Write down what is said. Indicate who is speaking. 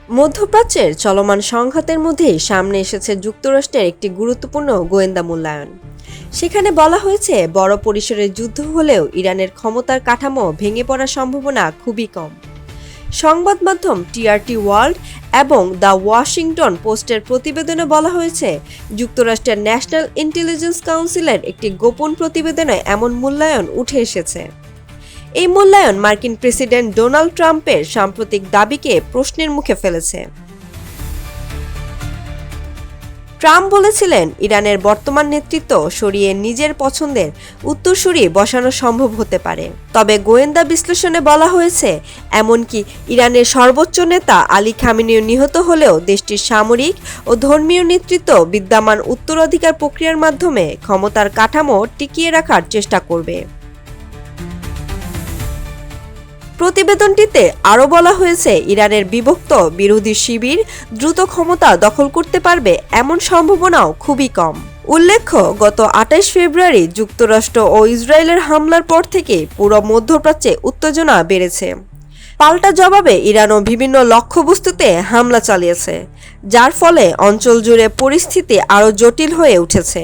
Speaker 1: মধ্যপ্রাচ্যের চলমান সংঘাতের মধ্যেই সামনে এসেছে যুক্তরাষ্ট্রের একটি গুরুত্বপূর্ণ গোয়েন্দা মূল্যায়ন। সেখানে বলা হয়েছে, বড় পরিসরের যুদ্ধ হলেও ইরানের ক্ষমতার কাঠামো ভেঙে পড়ার সম্ভাবনা খুবই কম। সংবাদ মাধ্যম টিআরটি ওয়ার্ল্ড এবং দ্য ওয়াশিংটন পোস্টের প্রতিবেদনে বলা হয়েছে, যুক্তরাষ্ট্রের ন্যাশনাল ইন্টেলিজেন্স কাউন্সিলের একটি গোপন প্রতিবেদনে এমন মূল্যায়ন উঠে এসেছে। এই মূল্যায়ন মার্কিন প্রেসিডেন্ট ডোনাল্ড ট্রাম্পের সাম্প্রতিক দাবিকে প্রশ্নের মুখে ফেলেছে। ট্রাম্প বলেছিলেন, ইরানের বর্তমান নেতৃত্ব সরিয়ে নিজের পছন্দের উত্তরসূরি বসানো সম্ভব হতে পারে। তবে গোয়েন্দা বিশ্লেষণে বলা হয়েছে, এমনকি ইরানের সর্বোচ্চ নেতা আলী খামেনিও নিহত হলেও দেশটির সামরিক ও ধর্মীয় নেতৃত্ব বিদ্যমান উত্তরাধিকার প্রক্রিয়ার মাধ্যমে ক্ষমতার কাঠামো টিকিয়ে রাখার চেষ্টা করবে। প্রতিবেদনটিতে আরও বলা হয়েছে, ইরানের বিভক্ত বিরোধী শিবির দ্রুত ক্ষমতা দখল করতে পারবে এমন সম্ভাবনাও খুবই কম। উল্লেখ্য, গত ২৮ ফেব্রুয়ারি যুক্তরাষ্ট্র ও ইসরায়েলের হামলার পর থেকে পুরো মধ্যপ্রাচ্যে উত্তেজনা বেড়েছে। পাল্টা জবাবে ইরানও বিভিন্ন লক্ষ্যবস্তুতে হামলা চালিয়েছে, যার ফলে অঞ্চল জুড়ে পরিস্থিতি আরও জটিল হয়ে উঠেছে।